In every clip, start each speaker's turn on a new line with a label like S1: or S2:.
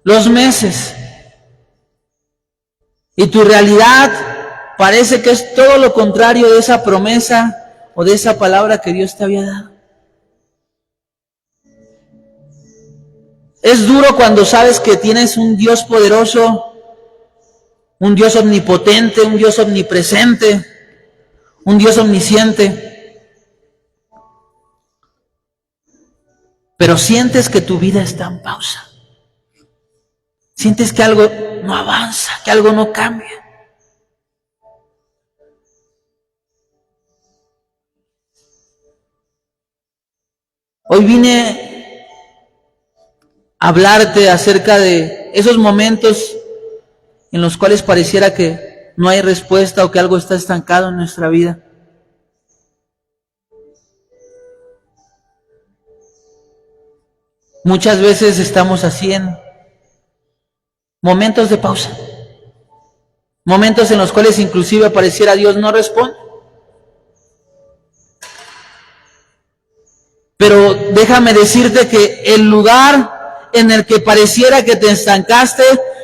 S1: los meses, y tu realidad parece que es todo lo contrario de esa promesa o de esa palabra que Dios te había dado. Es duro cuando sabes que tienes un Dios poderoso, un Dios omnipotente, un Dios omnipresente, un Dios omnisciente, pero sientes que tu vida está en pausa. Sientes que algo no avanza, que algo no cambia. Hoy vine a hablarte acerca de esos momentos en los cuales pareciera que no hay respuesta o que algo está estancado en nuestra vida. Muchas veces estamos así en momentos de pausa, momentos en los cuales inclusive pareciera Dios no responde. Pero déjame decirte que el lugar en el que pareciera que te estancaste,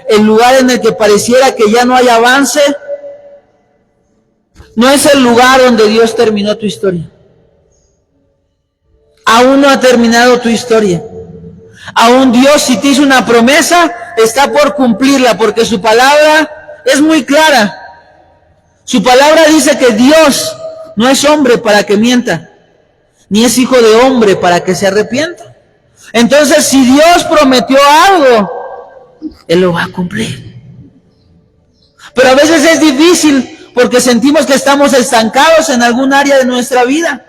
S1: el lugar en el que pareciera que ya no hay avance, no es el lugar donde Dios terminó tu historia. Aún no ha terminado tu historia. Aún Dios, si te hizo una promesa, está por cumplirla, porque su palabra es muy clara. Su palabra dice que Dios no es hombre para que mienta, ni es hijo de hombre para que se arrepienta. Entonces, si Dios prometió algo, Él lo va a cumplir. Pero a veces es difícil porque sentimos que estamos estancados en algún área de nuestra vida.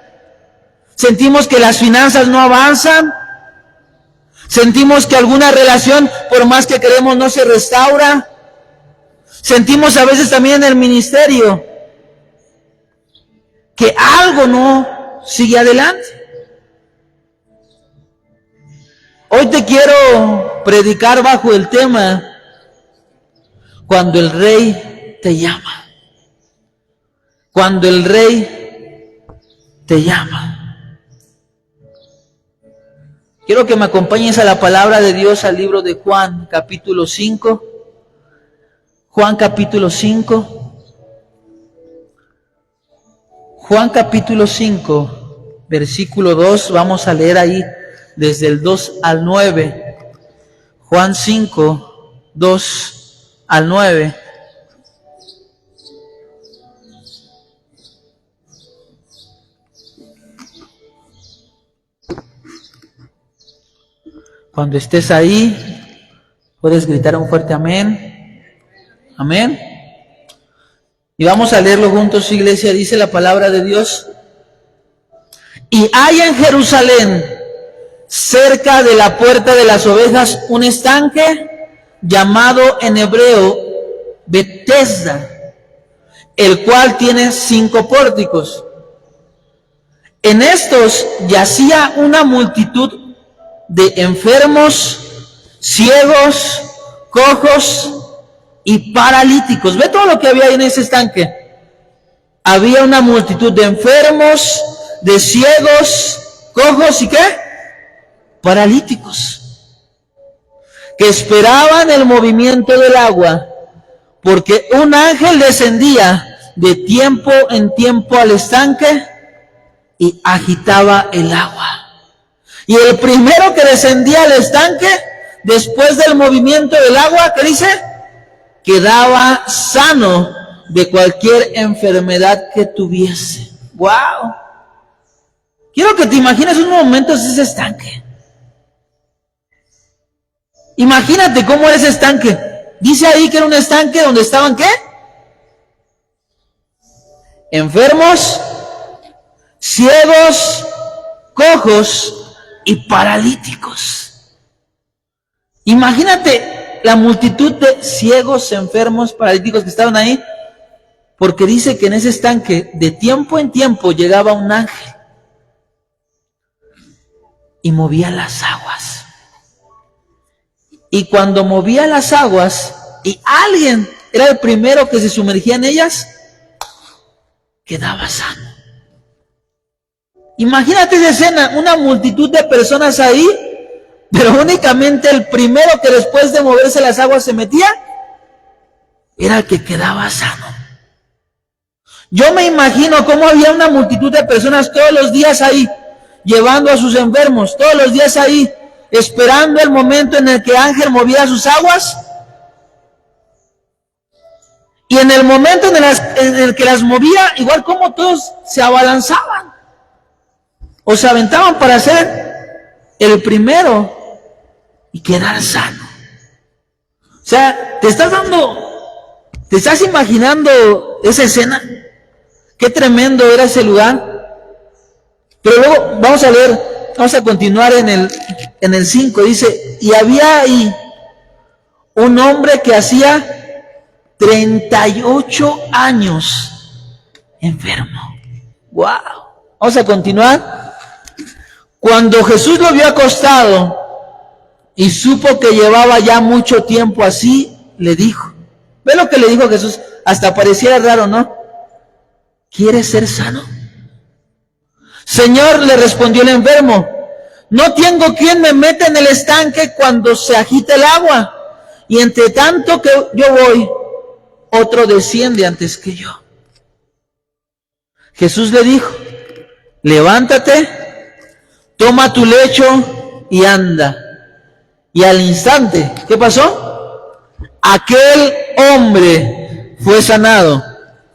S1: Sentimos que las finanzas no avanzan. Sentimos que alguna relación, por más que queremos, no se restaura. Sentimos a veces también en el ministerio que algo no sigue adelante. Hoy te quiero predicar bajo el tema cuando el Rey te llama. Cuando el Rey te llama. Quiero que me acompañes a la palabra de Dios, al libro de Juan, capítulo 5. Juan, capítulo 5. Juan, capítulo 5, versículo 2. Vamos a leer ahí desde el 2 al 9. Juan 5, 2 al 9. Cuando estés ahí, puedes gritar un fuerte amén. Amén. Y vamos a leerlo juntos, iglesia. Dice la palabra de Dios: y hay en Jerusalén, cerca de la puerta de las ovejas, un estanque llamado en hebreo Betesda, el cual tiene 5 pórticos. En estos yacía una multitud de enfermos, ciegos, cojos y paralíticos. Ve todo lo que había en ese estanque. Había una multitud de enfermos, de ciegos, cojos y ¿qué? Paralíticos, que esperaban el movimiento del agua, porque un ángel descendía de tiempo en tiempo al estanque y agitaba el agua. Y el primero que descendía al estanque, después del movimiento del agua, ¿qué dice? Quedaba sano de cualquier enfermedad que tuviese. ¡Wow! Quiero que te imagines un momento ese estanque. Imagínate cómo era ese estanque. Dice ahí que era un estanque donde estaban ¿qué? Enfermos, ciegos, cojos y paralíticos. Imagínate la multitud de ciegos, enfermos, paralíticos que estaban ahí, porque dice que en ese estanque de tiempo en tiempo llegaba un ángel y movía las aguas. Y cuando movía las aguas y alguien era el primero que se sumergía en ellas, quedaba sano. Imagínate esa escena, una multitud de personas ahí, pero únicamente el primero que después de moverse las aguas se metía, era el que quedaba sano. Yo me imagino cómo había una multitud de personas todos los días ahí, llevando a sus enfermos, todos los días ahí, esperando el momento en el que Ángel moviera sus aguas. Y en el momento en el que las movía, igual como todos se abalanzaban o se aventaban para ser el primero y quedar sano. O sea, te estás imaginando esa escena. Qué tremendo era ese lugar. Pero luego vamos a leer, vamos a continuar en el 5. Dice, y había ahí un hombre que hacía 38 años enfermo. Wow. Vamos a continuar. Cuando Jesús lo vio acostado y supo que llevaba ya mucho tiempo así, le dijo. ¿Ve lo que le dijo Jesús? Hasta pareciera raro, ¿no? ¿Quieres ser sano? Señor, le respondió el enfermo, no tengo quien me meta en el estanque cuando se agita el agua, y entre tanto que yo voy, otro desciende antes que yo. Jesús le dijo, levántate, toma tu lecho y anda. Y al instante, ¿qué pasó? Aquel hombre fue sanado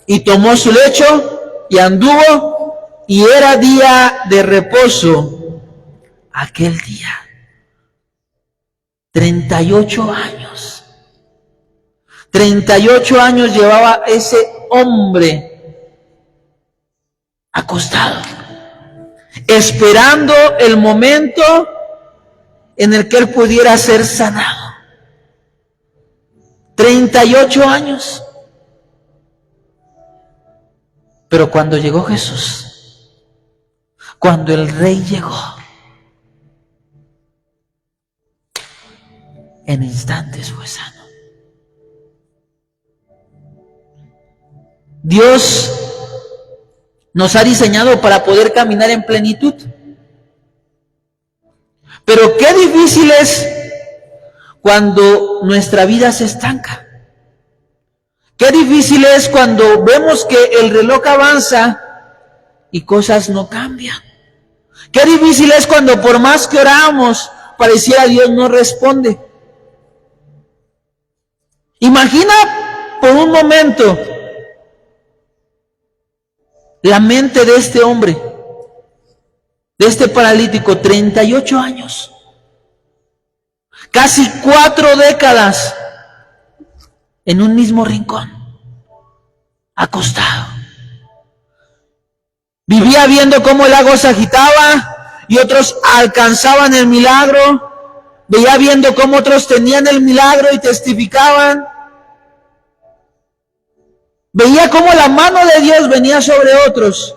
S1: y tomó su lecho y anduvo, y era día de reposo aquel día. 38 años. 38 años llevaba ese hombre acostado, esperando el momento en el que él pudiera ser sanado. 38 años. Pero cuando llegó Jesús, cuando el Rey llegó, en instantes fue sano. Dios nos ha diseñado para poder caminar en plenitud. Pero qué difícil es cuando nuestra vida se estanca. Qué difícil es cuando vemos que el reloj avanza y cosas no cambian. Qué difícil es cuando por más que oramos, pareciera Dios no responde. Imagina por un momento la mente de este hombre, de este paralítico, 38 años, casi 4 décadas en un mismo rincón, acostado. Vivía viendo cómo el agua se agitaba y otros alcanzaban el milagro. Veía viendo cómo otros tenían el milagro y testificaban. Veía cómo la mano de Dios venía sobre otros.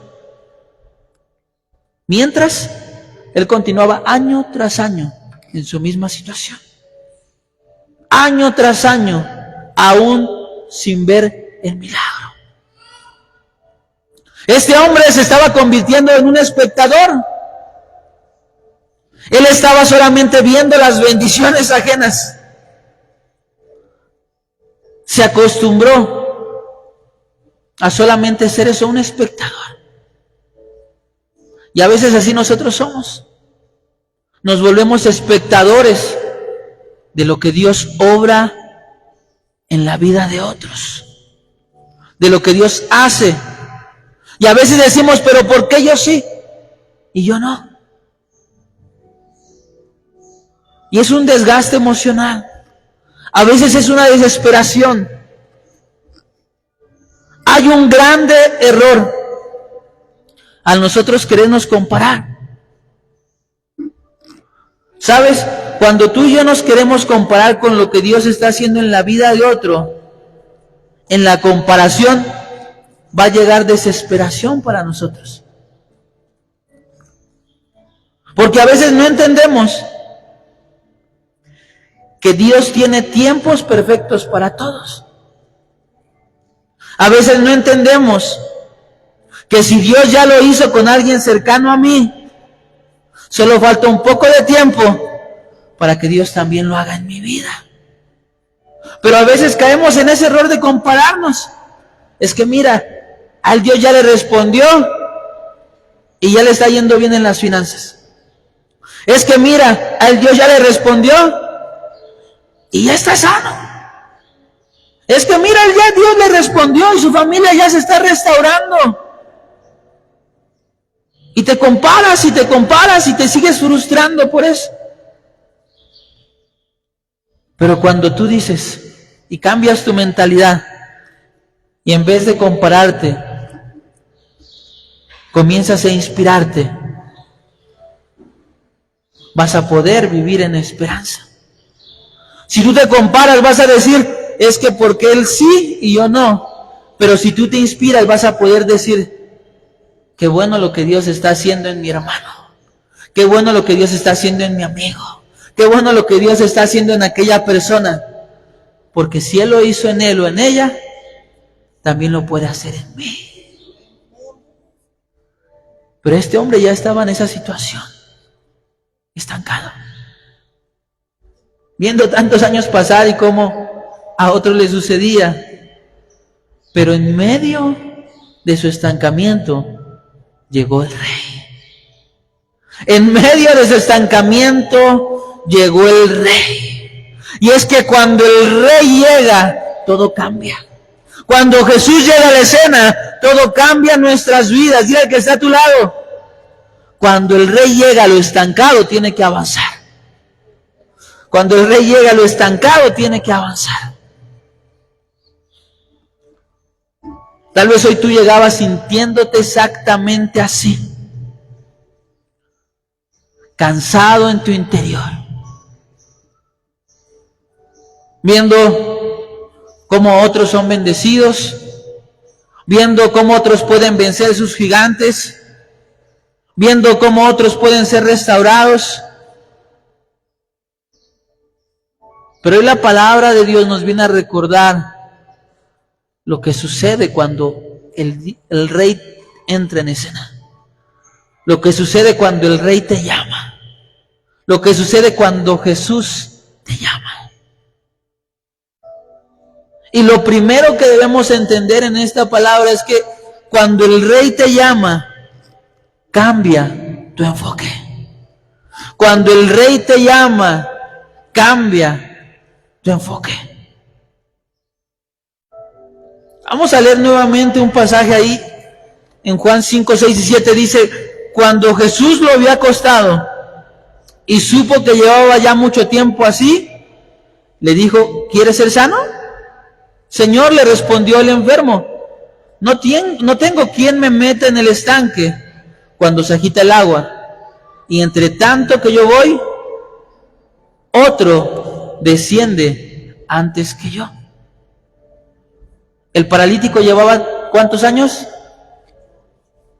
S1: Mientras, él continuaba año tras año en su misma situación. Año tras año, aún sin ver el milagro. Este hombre se estaba convirtiendo en un espectador. Él estaba solamente viendo las bendiciones ajenas. Se acostumbró a solamente ser eso, un espectador. Y a veces así nosotros somos. Nos volvemos espectadores de lo que Dios obra en la vida de otros, de lo que Dios hace. Y a veces decimos, pero ¿por qué yo sí y yo no? Y es un desgaste emocional. A veces es una desesperación. Hay un grande error al nosotros querernos comparar. ¿Sabes? Cuando tú y yo nos queremos comparar con lo que Dios está haciendo en la vida de otro, en la comparación va a llegar desesperación para nosotros. Porque a veces no entendemos que Dios tiene tiempos perfectos para todos. A veces no entendemos que si Dios ya lo hizo con alguien cercano a mí, solo falta un poco de tiempo para que Dios también lo haga en mi vida. Pero a veces caemos en ese error de compararnos. Es que mira, al Dios ya le respondió y ya le está yendo bien en las finanzas. Es que mira, al Dios ya le respondió y ya está sano. Es que mira, ya Dios le respondió y su familia ya se está restaurando. Y te comparas y te comparas y te sigues frustrando por eso. Pero cuando tú dices y cambias tu mentalidad y en vez de compararte, comienzas a inspirarte, vas a poder vivir en esperanza. Si tú te comparas, vas a decir, es que porque él sí y yo no. Pero si tú te inspiras, vas a poder decir, qué bueno lo que Dios está haciendo en mi hermano. Qué bueno lo que Dios está haciendo en mi amigo. Qué bueno lo que Dios está haciendo en aquella persona. Porque si Él lo hizo en él o en ella, también lo puede hacer en mí. Pero este hombre ya estaba en esa situación, estancado, viendo tantos años pasar y cómo a otros les sucedía. Pero en medio de su estancamiento llegó el rey. En medio de su estancamiento llegó el rey. Y es que cuando el rey llega, todo cambia. Cuando Jesús llega a la escena, todo cambia en nuestras vidas. Dile al que está a tu lado. Cuando el rey llega a lo estancado, tiene que avanzar. Cuando el rey llega a lo estancado, tiene que avanzar. Tal vez hoy tú llegabas sintiéndote exactamente así. Cansado en tu interior. Viendo cómo otros son bendecidos. Viendo cómo otros pueden vencer sus gigantes. Viendo cómo otros pueden ser restaurados. Pero hoy la palabra de Dios nos viene a recordar lo que sucede cuando el rey entra en escena. Lo que sucede cuando el rey te llama. Lo que sucede cuando Jesús te llama. Y lo primero que debemos entender en esta palabra es que cuando el rey te llama, cambia tu enfoque. Cuando el rey te llama, cambia tu enfoque. Vamos a leer nuevamente un pasaje ahí. En Juan 5, 6 y 7 dice, cuando Jesús lo había acostado y supo que llevaba ya mucho tiempo así, le dijo, ¿quieres ser sano? Señor, le respondió el enfermo, no tengo quien me meta en el estanque cuando se agita el agua, y entre tanto que yo voy, otro desciende antes que yo. El paralítico llevaba ¿cuántos años?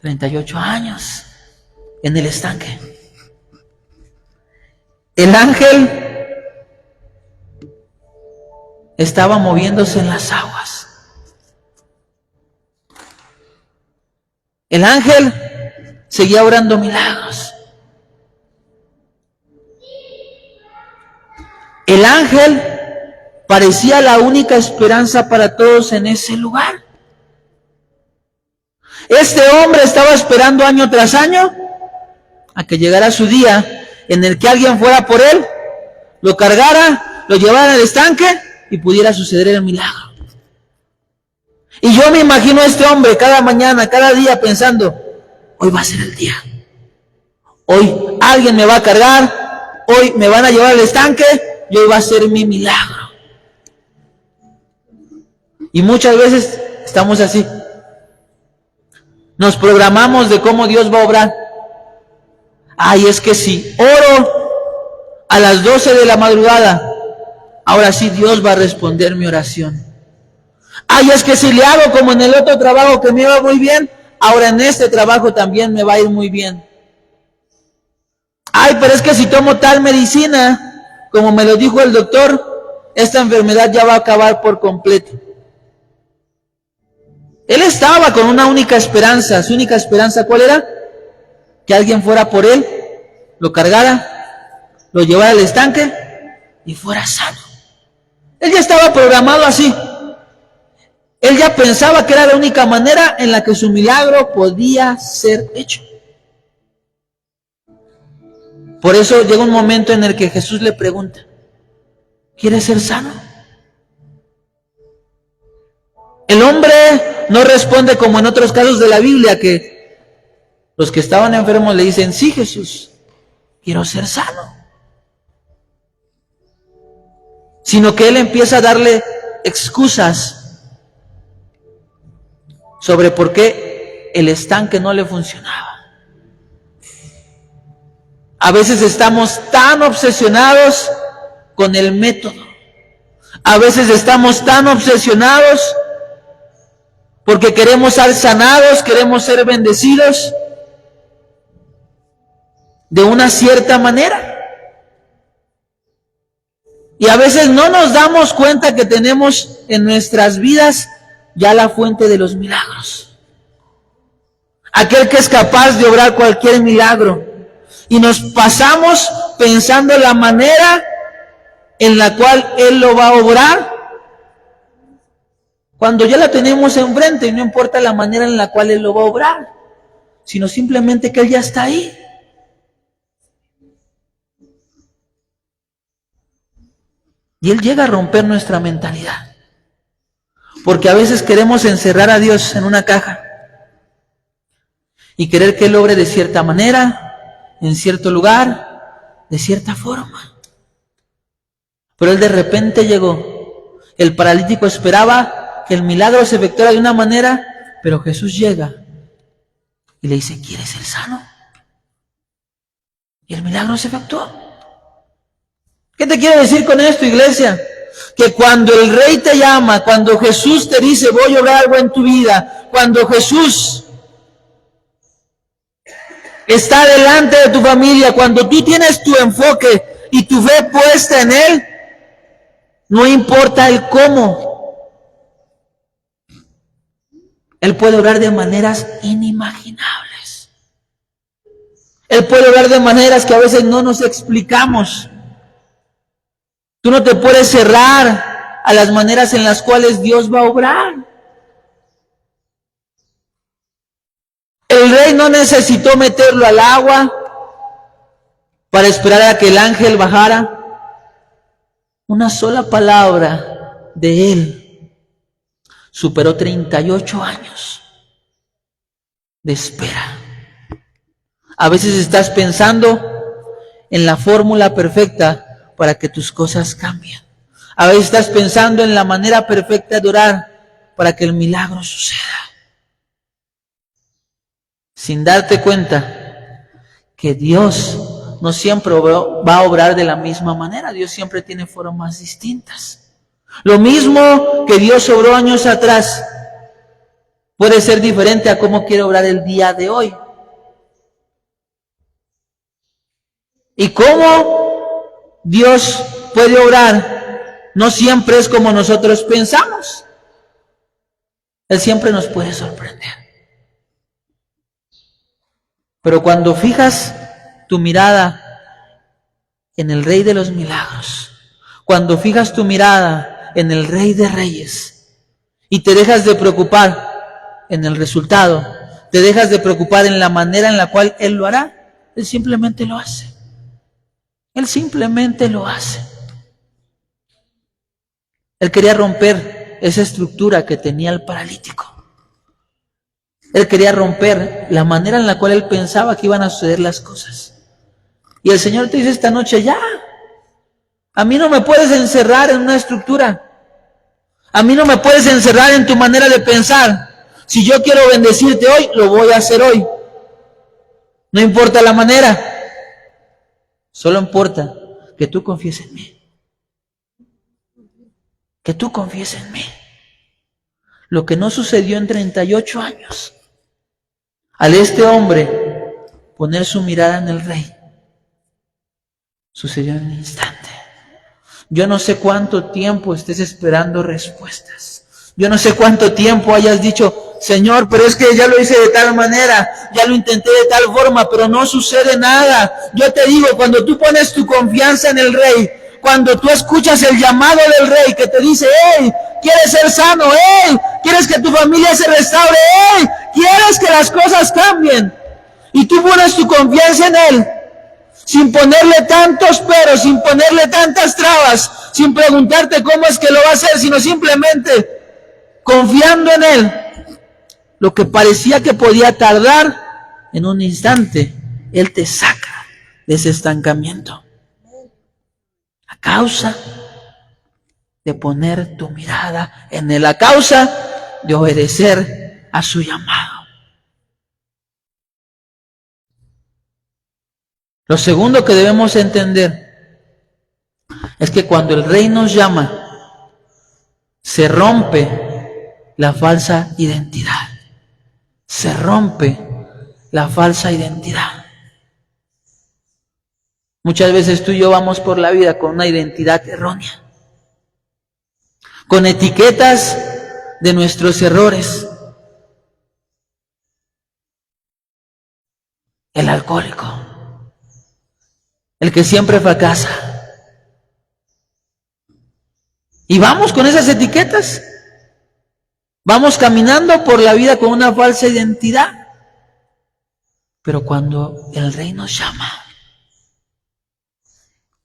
S1: 38 años en el estanque. El ángel estaba moviéndose en las aguas. El ángel seguía obrando milagros. El ángel parecía la única esperanza para todos en ese lugar. Este hombre estaba esperando año tras año a que llegara su día en el que alguien fuera por él, lo cargara, lo llevara al estanque y pudiera suceder el milagro. Y yo me imagino a este hombre cada mañana, cada día pensando, hoy va a ser el día. Hoy alguien me va a cargar, hoy me van a llevar al estanque y hoy va a ser mi milagro. Y muchas veces estamos así. Nos programamos de cómo Dios va a obrar. Ay, es que si oro a las 12 de la madrugada, ahora sí Dios va a responder mi oración. Ay, es que si le hago como en el otro trabajo que me iba muy bien, ahora en este trabajo también me va a ir muy bien. Ay, pero es que si tomo tal medicina, como me lo dijo el doctor, esta enfermedad ya va a acabar por completo. Él estaba con una única esperanza. ¿Su única esperanza cuál era? Que alguien fuera por él, lo cargara, lo llevara al estanque y fuera sano. Él ya estaba programado así. Él ya pensaba que era la única manera en la que su milagro podía ser hecho. Por eso llega un momento en el que Jesús le pregunta, ¿quieres ser sano? El hombre no responde como en otros casos de la Biblia, que los que estaban enfermos le dicen, sí, Jesús, quiero ser sano. Sino que él empieza a darle excusas sobre por qué el estanque no le funcionaba. A veces estamos tan obsesionados con el método. A veces estamos tan obsesionados porque queremos ser sanados, queremos ser bendecidos de una cierta manera. Y a veces no nos damos cuenta que tenemos en nuestras vidas ya la fuente de los milagros. Aquel que es capaz de obrar cualquier milagro. Y nos pasamos pensando la manera en la cual Él lo va a obrar, cuando ya la tenemos enfrente y no importa la manera en la cual Él lo va a obrar, sino simplemente que Él ya está ahí. Y Él llega a romper nuestra mentalidad. Porque a veces queremos encerrar a Dios en una caja y querer que Él obre de cierta manera, en cierto lugar, de cierta forma. Pero Él de repente llegó. El paralítico esperaba que el milagro se efectuara de una manera, pero Jesús llega y le dice, ¿quieres ser sano? Y el milagro se efectuó. ¿Qué te quiero decir con esto, iglesia? Que cuando el Rey te llama, cuando Jesús te dice, voy a obrar algo en tu vida, cuando Jesús está delante de tu familia, cuando tú tienes tu enfoque y tu fe puesta en Él, no importa el cómo, Él puede obrar de maneras inimaginables. Él puede obrar de maneras que a veces no nos explicamos. Tú no te puedes cerrar a las maneras en las cuales Dios va a obrar. El rey no necesitó meterlo al agua para esperar a que el ángel bajara. Una sola palabra de él superó 38 años de espera. A veces estás pensando en la fórmula perfecta para que tus cosas cambien. A veces estás pensando en la manera perfecta de orar para que el milagro suceda, sin darte cuenta que Dios no siempre va a obrar de la misma manera. Dios siempre tiene formas distintas. Lo mismo que Dios obró años atrás puede ser diferente a cómo quiere obrar el día de hoy. Y cómo Dios puede obrar no siempre es como nosotros pensamos. Él siempre nos puede sorprender. Pero cuando fijas tu mirada en el Rey de los milagros, cuando fijas tu mirada en el Rey de reyes y te dejas de preocupar en el resultado, te dejas de preocupar en la manera en la cual Él lo hará, Él simplemente lo hace. Él simplemente lo hace. Él quería romper esa estructura que tenía el paralítico. Él quería romper la manera en la cual él pensaba que iban a suceder las cosas. Y el Señor te dice esta noche, ya, a mí no me puedes encerrar en una estructura. A mí no me puedes encerrar en tu manera de pensar. Si yo quiero bendecirte hoy, lo voy a hacer hoy. No importa la manera. Solo importa que tú confíes en mí. Que tú confíes en mí. Lo que no sucedió en 38 años. Al este hombre poner su mirada en el Rey, sucedió en un instante. Yo no sé cuánto tiempo estés esperando respuestas. Yo no sé cuánto tiempo hayas dicho, Señor, pero es que ya lo hice de tal manera, ya lo intenté de tal forma, pero no sucede nada. Yo te digo, cuando tú pones tu confianza en el Rey, cuando tú escuchas el llamado del Rey que te dice, hey, ¿quieres ser sano? Hey, ¿quieres que tu familia se restaure? Hey, ¿quieres que las cosas cambien? Y tú pones tu confianza en Él, sin ponerle tantos peros, sin ponerle tantas trabas, sin preguntarte cómo es que lo va a hacer, sino simplemente confiando en Él. Lo que parecía que podía tardar, en un instante, Él te saca de ese estancamiento. A causa de poner tu mirada en Él, a causa de obedecer a su llamado. Lo segundo que debemos entender es que cuando el Rey nos llama, se rompe la falsa identidad. Se rompe la falsa identidad. Muchas veces tú y yo vamos por la vida con una identidad errónea, con etiquetas de nuestros errores. El alcohólico, el que siempre fracasa. Y vamos con esas etiquetas. Vamos caminando por la vida con una falsa identidad. Pero cuando el Rey nos llama,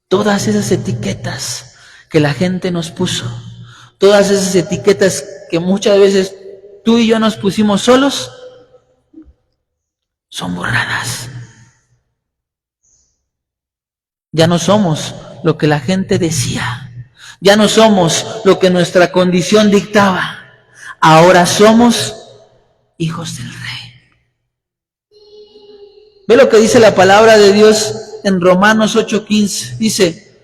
S1: todas esas etiquetas que la gente nos puso, todas esas etiquetas que muchas veces tú y yo nos pusimos solos, son borradas. Ya no somos lo que la gente decía. Ya no somos lo que nuestra condición dictaba. Ahora somos hijos del Rey. Ve lo que dice la palabra de Dios en Romanos 8:15. Dice,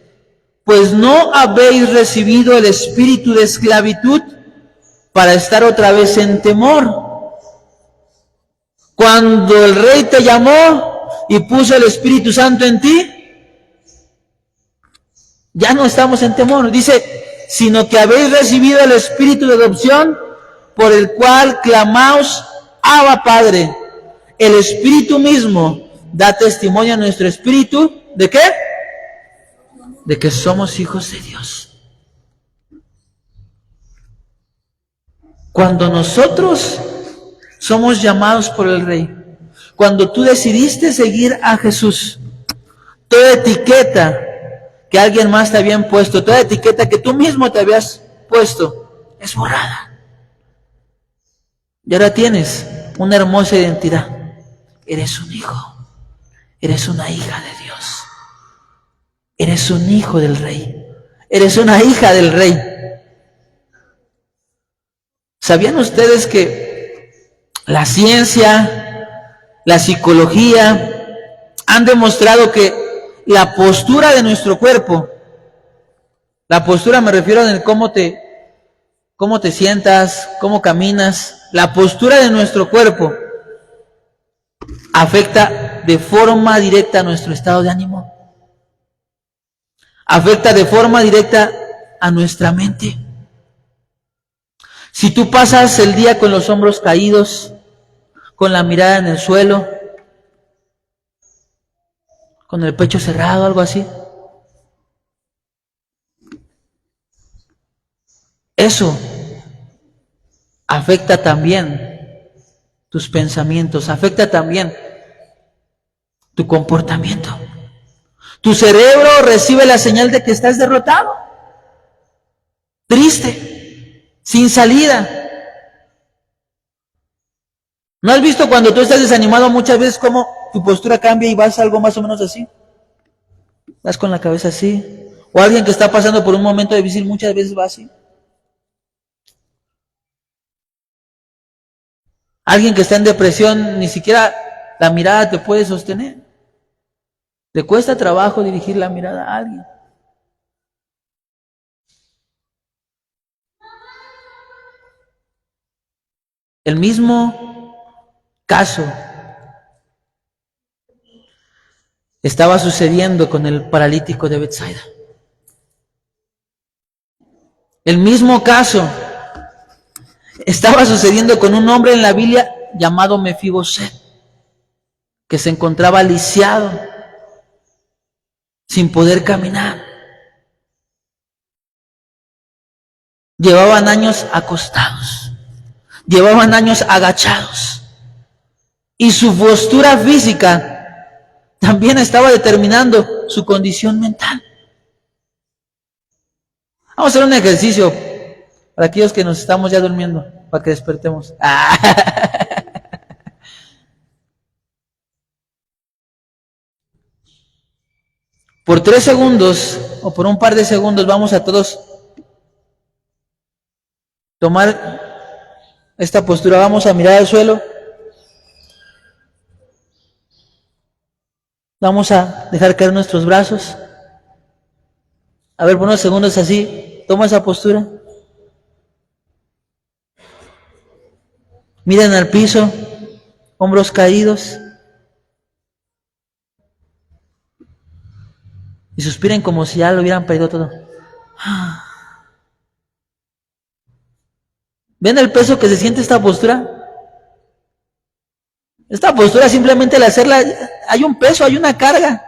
S1: pues no habéis recibido el espíritu de esclavitud para estar otra vez en temor. Cuando el Rey te llamó y puso el Espíritu Santo en ti, ya no estamos en temor. Dice, sino que habéis recibido el Espíritu de adopción, por el cual clamaos, Abba Padre. El Espíritu mismo da testimonio a nuestro espíritu, ¿de qué? De que somos hijos de Dios. Cuando nosotros somos llamados por el Rey, cuando tú decidiste seguir a Jesús, toda etiqueta que alguien más te había impuesto, toda etiqueta que tú mismo te habías puesto, es borrada. Y ahora tienes una hermosa identidad. Eres un hijo, eres una hija de Dios, eres un hijo del Rey, eres una hija del Rey. ¿Sabían ustedes que la ciencia, la psicología han demostrado que la postura de nuestro cuerpo, la postura me refiero a cómo te sientas, cómo caminas, la postura de nuestro cuerpo afecta de forma directa a nuestro estado de ánimo, afecta de forma directa a nuestra mente. Si tú pasas el día con los hombros caídos, con la mirada en el suelo, con el pecho cerrado, algo así, eso afecta también tus pensamientos, afecta también tu comportamiento. Tu cerebro recibe la señal de que estás derrotado, triste, sin salida. ¿No has visto cuando tú estás desanimado muchas veces cómo tu postura cambia y vas algo más o menos así? Vas con la cabeza así. O alguien que está pasando por un momento difícil muchas veces va así. Alguien que está en depresión, ni siquiera la mirada te puede sostener. Le cuesta trabajo dirigir la mirada a alguien. El mismo caso estaba sucediendo con el paralítico de Betsaida. El mismo caso. estaba sucediendo con un hombre en la Biblia llamado Mefiboset, que se encontraba lisiado, sin poder caminar. Llevaban años acostados, llevaban años agachados, y su postura física también estaba determinando su condición mental. Vamos a hacer un ejercicio para aquellos que nos estamos ya durmiendo, para que despertemos. Por 3 segundos o por un par de segundos vamos a todos tomar esta postura. Vamos a mirar al suelo. Vamos a dejar caer nuestros brazos. A ver, por unos segundos así. Toma esa postura. Miren al piso, hombros caídos. Y suspiren como si ya lo hubieran perdido todo. ¿Ven el peso que se siente esta postura? Esta postura simplemente al hacerla, hay un peso, hay una carga.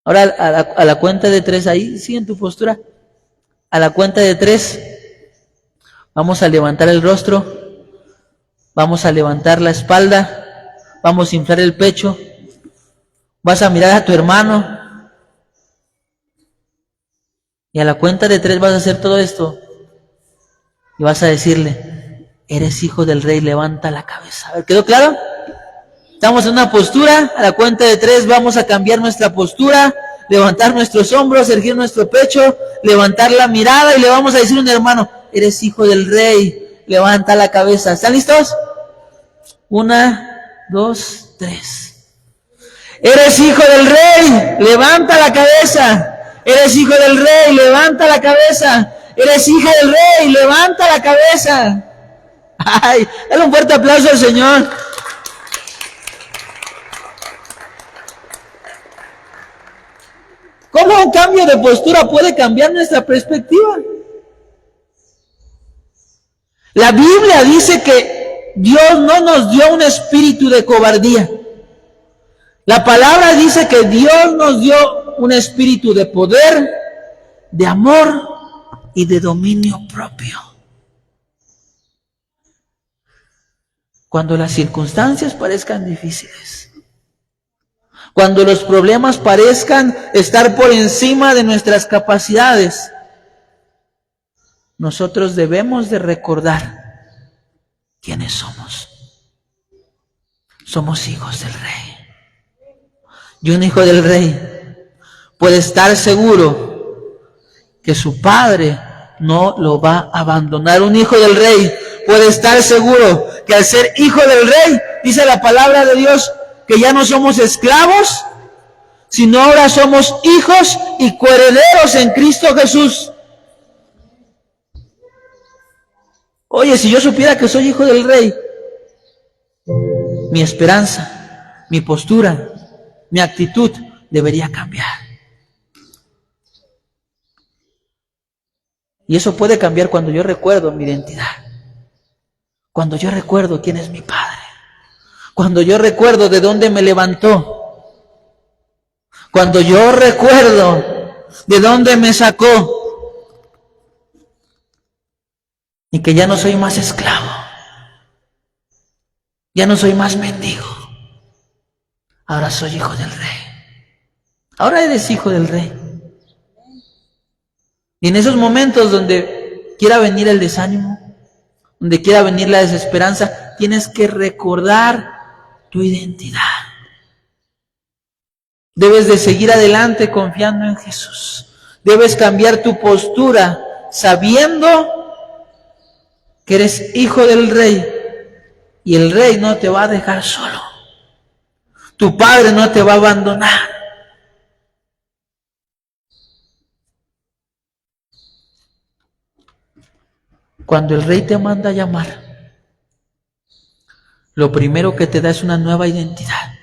S1: Ahora a la cuenta de 3, ahí sigue en tu postura. A la cuenta de 3, vamos a levantar el rostro, vamos a levantar la espalda, vamos a inflar el pecho, vas a mirar a tu hermano, y a la cuenta de 3 vas a hacer todo esto, y vas a decirle: eres hijo del rey, levanta la cabeza. A ver, ¿quedó claro? Estamos en una postura, a la cuenta de 3 vamos a cambiar nuestra postura, levantar nuestros hombros, erguir nuestro pecho, levantar la mirada y le vamos a decir a un hermano: eres hijo del rey, levanta la cabeza. ¿Están listos? 1, 2, 3. Eres hijo del rey, levanta la cabeza. Eres hijo del rey, levanta la cabeza. Eres hija del rey, levanta la cabeza. Ay, dale un fuerte aplauso al Señor. ¿Cómo un cambio de postura puede cambiar nuestra perspectiva? La Biblia dice que Dios no nos dio un espíritu de cobardía. La palabra dice que Dios nos dio un espíritu de poder, de amor y de dominio propio. Cuando las circunstancias parezcan difíciles, cuando los problemas parezcan estar por encima de nuestras capacidades, nosotros debemos de recordar quiénes somos. Somos hijos del rey. Y un hijo del rey puede estar seguro que su padre no lo va a abandonar. Un hijo del rey puede estar seguro que al ser hijo del rey, dice la palabra de Dios, que ya no somos esclavos, sino ahora somos hijos y coherederos en Cristo Jesús. Oye, si yo supiera que soy hijo del rey, mi esperanza, mi postura, mi actitud debería cambiar. Y eso puede cambiar cuando yo recuerdo mi identidad. Cuando yo recuerdo quién es mi Padre. Cuando yo recuerdo de dónde me levantó. Cuando yo recuerdo de dónde me sacó. Y que ya no soy más esclavo. Ya no soy más mendigo. Ahora soy hijo del rey. Ahora eres hijo del rey. Y en esos momentos donde quiera venir el desánimo, donde quiera venir la desesperanza, tienes que recordar tu identidad. Debes de seguir adelante confiando en Jesús. Debes cambiar tu postura sabiendo que eres hijo del rey y el rey no te va a dejar solo. Tu padre no te va a abandonar. Cuando el rey te manda a llamar, lo primero que te da es una nueva identidad.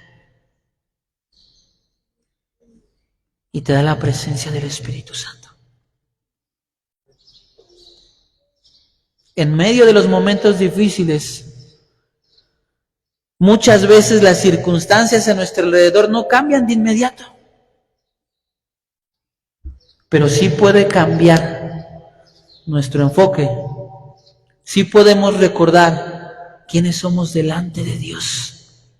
S1: Y te da la presencia del Espíritu Santo. En medio de los momentos difíciles, muchas veces las circunstancias a nuestro alrededor no cambian de inmediato, pero sí puede cambiar nuestro enfoque. Sí podemos recordar quiénes somos delante de Dios,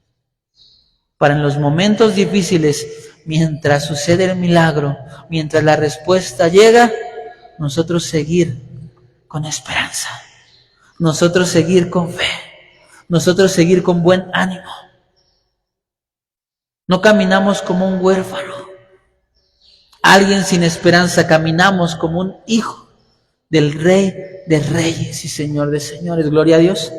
S1: para en los momentos difíciles, mientras sucede el milagro, mientras la respuesta llega, nosotros seguir con esperanza, nosotros seguir con fe, nosotros seguir con buen ánimo. No caminamos como un huérfano, alguien sin esperanza, caminamos como un hijo del Rey de Reyes y Señor de Señores. Gloria a Dios.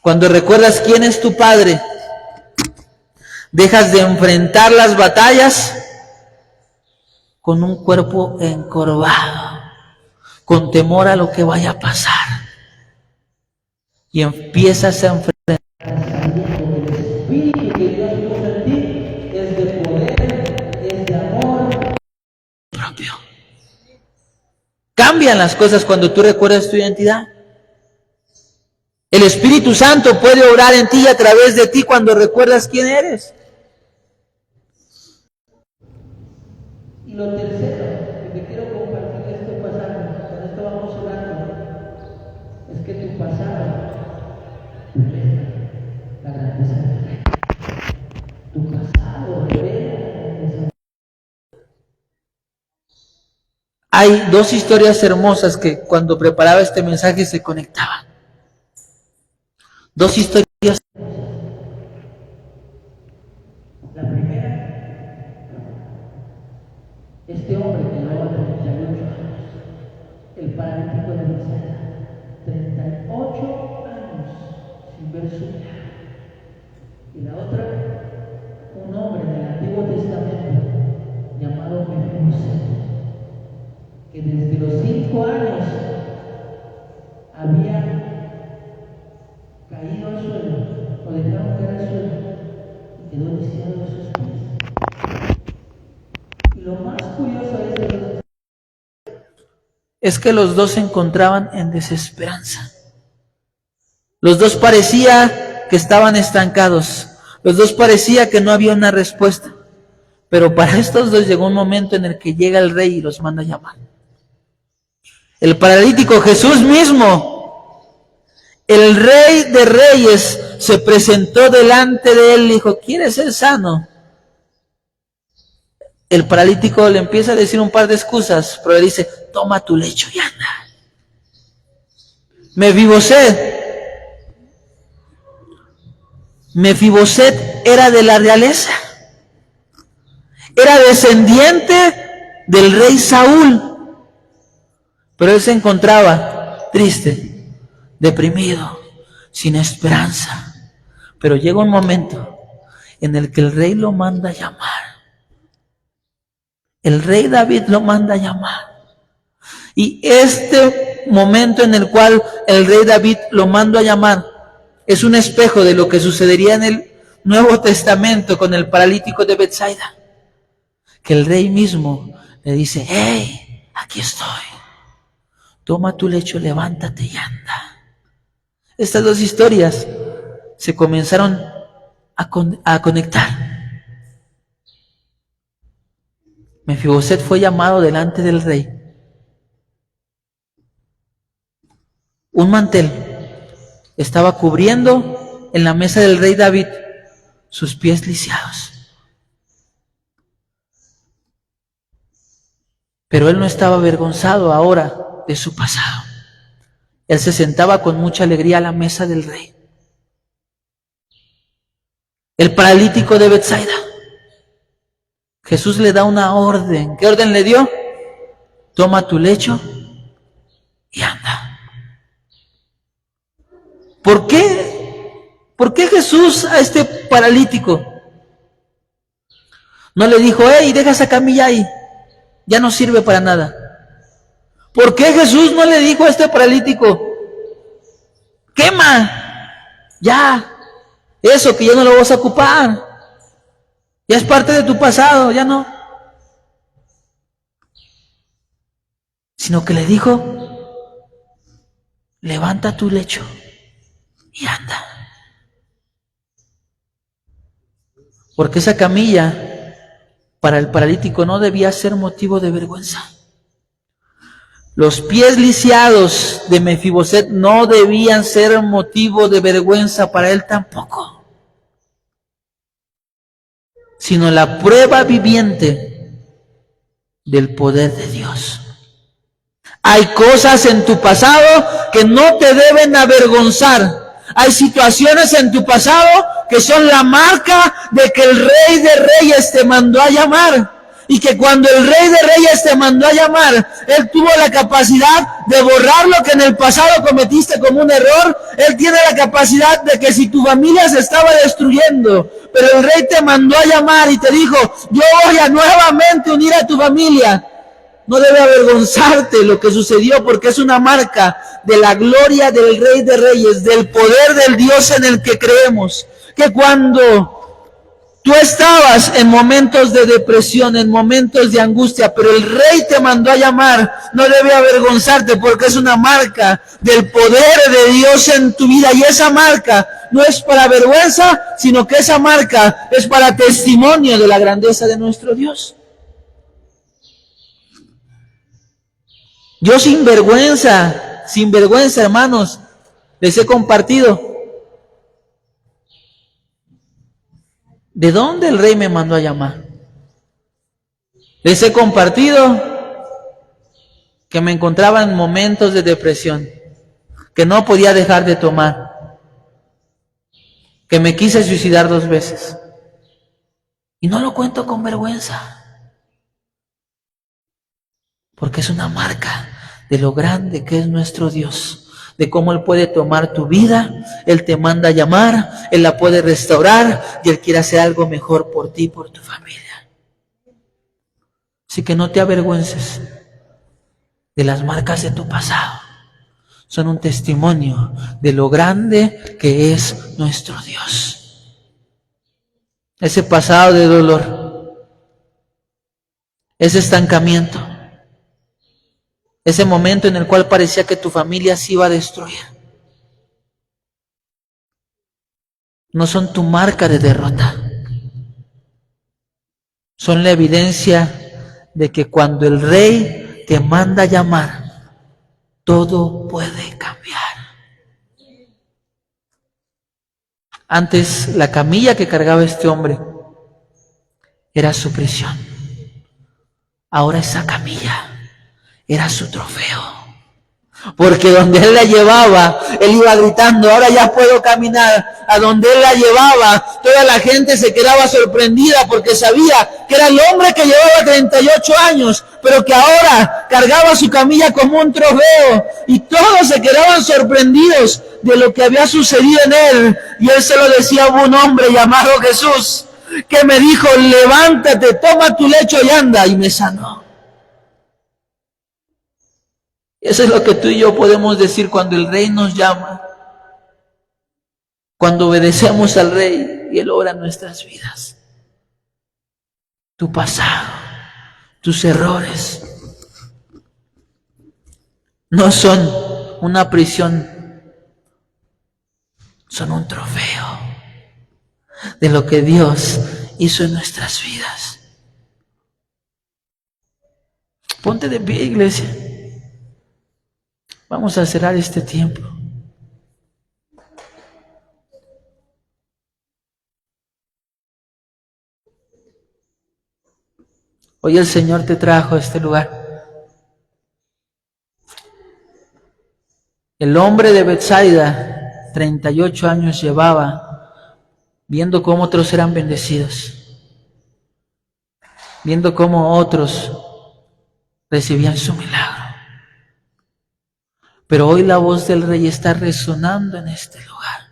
S1: Cuando recuerdas quién es tu Padre, dejas de enfrentar las batallas con un cuerpo encorvado, con temor a lo que vaya a pasar, y empiezas a enfrentar el Espíritu que Dios puso en ti, es de poder, es de amor propio. Cambian las cosas cuando tú recuerdas tu identidad. El Espíritu Santo puede obrar en ti y a través de ti cuando recuerdas quién eres. Y lo tercero que te quiero compartir de este pasaje, con esto vamos orando, es que tu pasado revela la grandeza del Rey. Tu pasado revela la grandeza del Rey. Hay dos historias hermosas que cuando preparaba este mensaje se conectaban. Dos historias. La primera, este hombre que llevaba 38 años, el paralítico de Bethsaida, 38 años sin ver su milagro. Y la otra, un hombre del Antiguo Testamento llamado Mefiboset, que desde los 5 años había caído al suelo, o dejaron caer al suelo, y quedó lisiado de sus pies. Y lo más curioso es que los dos se encontraban en desesperanza. Los dos parecía que estaban estancados. Los dos parecía que no había una respuesta. Pero para estos dos llegó un momento en el que llega el Rey y los manda a llamar. El paralítico, Jesús mismo, el Rey de Reyes, se presentó delante de él y dijo: ¿quieres ser sano? El paralítico le empieza a decir un par de excusas, pero le dice: toma tu lecho y anda. Mefiboset era de la realeza, era descendiente del rey Saúl, pero él se encontraba triste, deprimido, sin esperanza. Pero llega un momento en el que el rey lo manda a llamar. El rey David lo manda a llamar. Y este momento en el cual el rey David lo manda a llamar es un espejo de lo que sucedería en el Nuevo Testamento con el paralítico de Bethsaida. Que el rey mismo le dice: hey, aquí estoy. Toma tu lecho, levántate y anda. Estas dos historias se comenzaron a conectar. Mefiboset fue llamado delante del rey. Un mantel estaba cubriendo en la mesa del rey David sus pies lisiados. Pero él no estaba avergonzado ahora de su pasado. Él se sentaba con mucha alegría a la mesa del rey. El paralítico de Bethsaida, Jesús le da una orden. ¿Qué orden le dio? Toma tu lecho y anda. ¿Por qué? ¿Por qué Jesús a este paralítico no le dijo: hey, deja esa camilla ahí, ya no sirve para nada? ¿Por qué Jesús no le dijo a este paralítico: quema, ya, eso que ya no lo vas a ocupar, ya es parte de tu pasado, ya no? Sino que le dijo: levanta tu lecho y anda. Porque esa camilla para el paralítico no debía ser motivo de vergüenza. Los pies lisiados de Mefiboset no debían ser motivo de vergüenza para él tampoco, sino la prueba viviente del poder de Dios. Hay cosas en tu pasado que no te deben avergonzar. Hay situaciones en tu pasado que son la marca de que el Rey de Reyes te mandó a llamar. Y que cuando el Rey de Reyes te mandó a llamar, Él tuvo la capacidad de borrar lo que en el pasado cometiste como un error. Él tiene la capacidad de que si tu familia se estaba destruyendo, pero el Rey te mandó a llamar y te dijo, yo voy a nuevamente unir a tu familia. No debe avergonzarte lo que sucedió, porque es una marca de la gloria del Rey de Reyes, del poder del Dios en el que creemos. Que cuando tú estabas en momentos de depresión, en momentos de angustia, pero el Rey te mandó a llamar, no debe avergonzarte, porque es una marca del poder de Dios en tu vida. Y esa marca no es para vergüenza, sino que esa marca es para testimonio de la grandeza de nuestro Dios. Yo sin vergüenza, hermanos, les he compartido de dónde el Rey me mandó a llamar. Les he compartido que me encontraba en momentos de depresión, que no podía dejar de tomar, que me quise suicidar 2 veces. Y no lo cuento con vergüenza, porque es una marca de lo grande que es nuestro Dios, de cómo Él puede tomar tu vida, Él te manda a llamar, Él la puede restaurar y Él quiere hacer algo mejor por ti y por tu familia. Así que no te avergüences de las marcas de tu pasado. Son un testimonio de lo grande que es nuestro Dios. Ese pasado de dolor, ese estancamiento, ese momento en el cual parecía que tu familia se iba a destruir, no son tu marca de derrota. Son la evidencia de que cuando el Rey te manda a llamar, todo puede cambiar. Antes, la camilla que cargaba este hombre era su prisión. Ahora esa camilla era su trofeo. Porque donde Él la llevaba, Él iba gritando, ahora ya puedo caminar. A donde Él la llevaba, toda la gente se quedaba sorprendida porque sabía que era el hombre que llevaba 38 años, pero que ahora cargaba su camilla como un trofeo. Y todos se quedaban sorprendidos de lo que había sucedido en Él. Y Él se lo decía a un hombre llamado Jesús, que me dijo, levántate, toma tu lecho y anda. Y me sanó. Eso es lo que tú y yo podemos decir cuando el Rey nos llama, cuando obedecemos al Rey y Él obra en nuestras vidas. Tu pasado, tus errores, no son una prisión, son un trofeo de lo que Dios hizo en nuestras vidas. Ponte de pie, iglesia. Vamos a cerrar este tiempo. Hoy el Señor te trajo a este lugar. El hombre de Betsaida, 38 años llevaba, viendo cómo otros eran bendecidos, viendo cómo otros recibían su milagro. Pero hoy la voz del Rey está resonando en este lugar.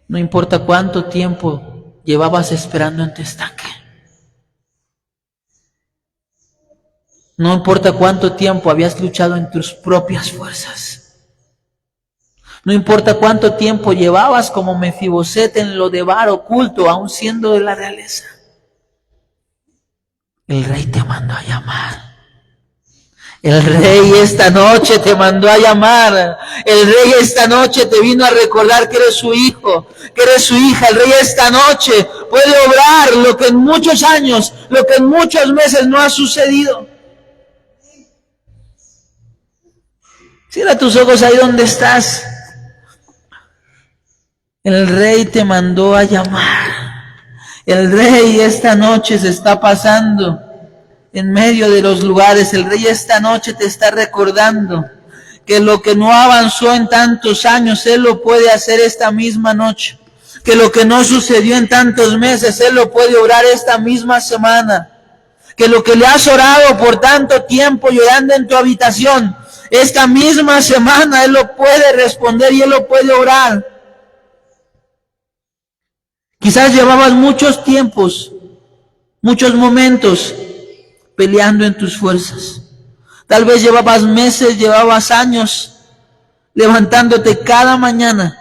S1: No importa cuánto tiempo llevabas esperando en tu estanque. No importa cuánto tiempo habías luchado en tus propias fuerzas. No importa cuánto tiempo llevabas como Mefiboset en lo de bar oculto, aún siendo de la realeza. El Rey te mandó a llamar. El Rey esta noche te mandó a llamar. El Rey esta noche te vino a recordar que eres su hijo, que eres su hija. El Rey esta noche puede obrar lo que en muchos años, lo que en muchos meses no ha sucedido. Cierra tus ojos ahí donde estás. El Rey te mandó a llamar. El Rey esta noche se está pasando en medio de los lugares. El Rey esta noche te está recordando que lo que no avanzó en tantos años, Él lo puede hacer esta misma noche. Que lo que no sucedió en tantos meses, Él lo puede obrar esta misma semana. Que lo que le has orado por tanto tiempo llorando en tu habitación, esta misma semana Él lo puede responder y Él lo puede obrar. Quizás llevabas muchos tiempos, muchos momentos peleando en tus fuerzas. Tal vez llevabas meses, llevabas años levantándote cada mañana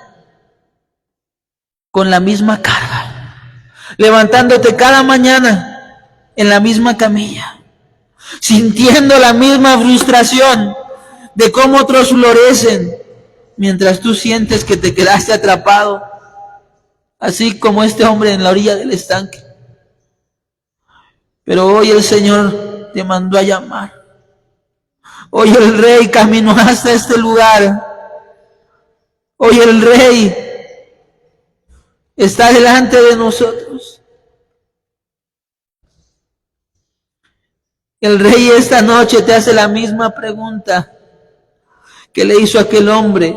S1: con la misma carga, levantándote cada mañana en la misma camilla, sintiendo la misma frustración de cómo otros florecen mientras tú sientes que te quedaste atrapado, así como este hombre en la orilla del estanque. Pero hoy el Señor te mandó a llamar. Hoy el Rey caminó hasta este lugar. Hoy el Rey está delante de nosotros. El Rey esta noche te hace la misma pregunta que le hizo aquel hombre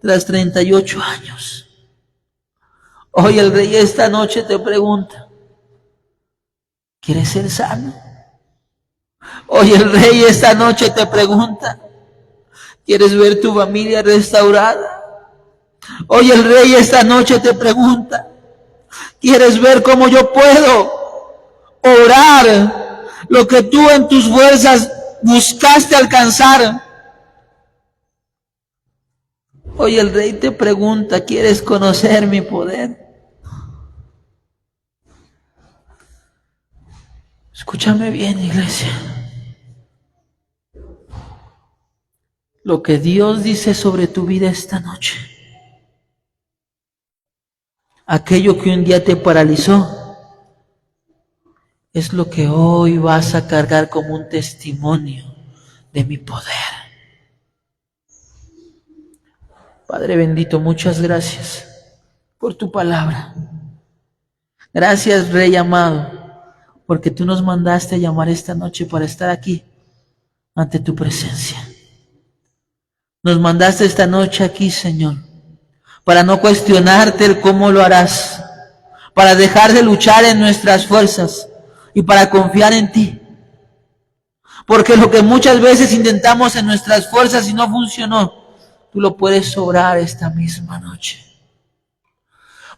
S1: tras 38 años. Hoy el Rey esta noche te pregunta, ¿quieres ser sano? Hoy el Rey esta noche te pregunta, ¿quieres ver tu familia restaurada? Hoy el Rey esta noche te pregunta, ¿quieres ver cómo yo puedo orar lo que tú en tus fuerzas buscaste alcanzar? Hoy el Rey te pregunta, ¿quieres conocer mi poder? Escúchame bien, iglesia. Lo que Dios dice sobre tu vida esta noche, aquello que un día te paralizó, es lo que hoy vas a cargar como un testimonio de mi poder. Padre bendito, muchas gracias por tu palabra. Gracias, Rey amado, porque tú nos mandaste a llamar esta noche para estar aquí ante tu presencia. Nos mandaste esta noche aquí, Señor, para no cuestionarte el cómo lo harás, para dejar de luchar en nuestras fuerzas y para confiar en ti. Porque lo que muchas veces intentamos en nuestras fuerzas y no funcionó, tú lo puedes obrar esta misma noche.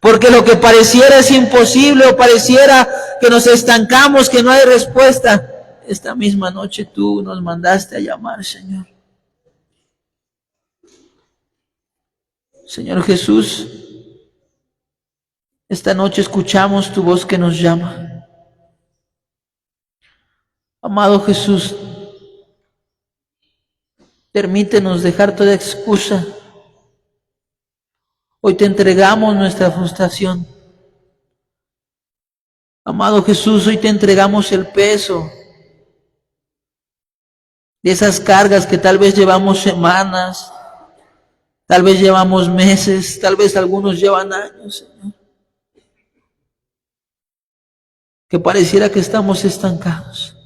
S1: Porque lo que pareciera es imposible o pareciera que nos estancamos, que no hay respuesta, esta misma noche tú nos mandaste a llamar, Señor. Señor Jesús, esta noche escuchamos tu voz que nos llama. Amado Jesús, permítenos dejar toda excusa. Hoy te entregamos nuestra frustración. Amado Jesús, hoy te entregamos el peso de esas cargas que tal vez llevamos semanas, tal vez llevamos meses, tal vez algunos llevan años, Señor. Que pareciera que estamos estancados.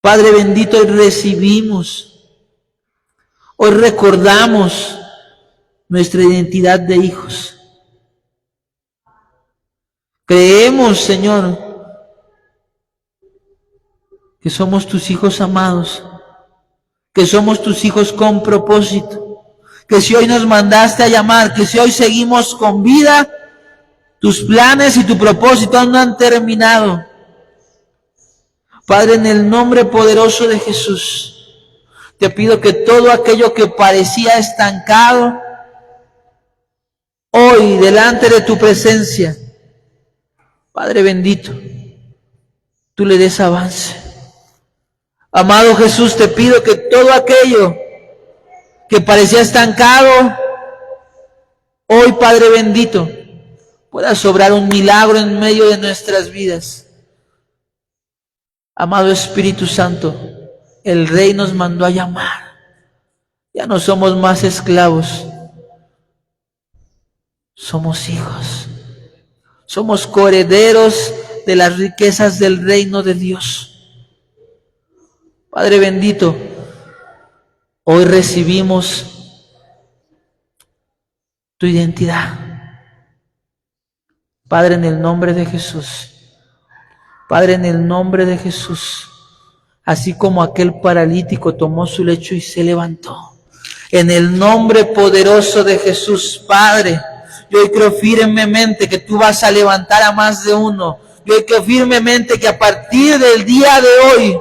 S1: Padre bendito, hoy recibimos, hoy recordamos nuestra identidad de hijos. Creemos, Señor, que somos tus hijos amados, que somos tus hijos con propósito, que si hoy nos mandaste a llamar, que si hoy seguimos con vida, tus planes y tu propósito no han terminado. Padre, en el nombre poderoso de Jesús, te pido que todo aquello que parecía estancado, hoy delante de tu presencia, Padre bendito, tú le des avance. Amado Jesús, te pido que todo aquello que parecía estancado, hoy, Padre bendito, pueda sobrar un milagro en medio de nuestras vidas. Amado Espíritu Santo, el Rey nos mandó a llamar. Ya no somos más esclavos, somos hijos. Somos coherederos de las riquezas del reino de Dios. Padre bendito, hoy recibimos tu identidad. Padre, en el nombre de Jesús. Padre, en el nombre de Jesús. Así como aquel paralítico tomó su lecho y se levantó. En el nombre poderoso de Jesús, Padre, yo hoy creo firmemente que tú vas a levantar a más de uno. Yo hoy creo firmemente que a partir del día de hoy,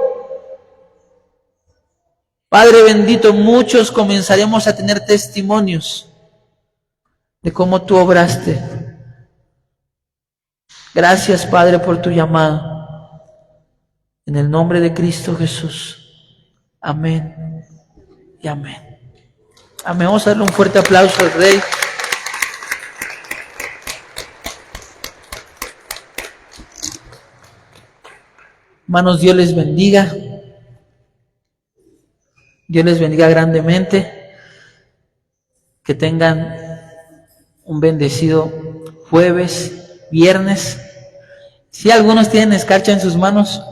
S1: Padre bendito, muchos comenzaremos a tener testimonios de cómo tú obraste. Gracias, Padre, por tu llamado. En el nombre de Cristo Jesús. Amén y amén. Amén. Vamos a darle un fuerte aplauso al Rey. Hermanos, Dios les bendiga. Dios les bendiga grandemente. Que tengan un bendecido jueves, viernes. Si algunos tienen escarcha en sus manos,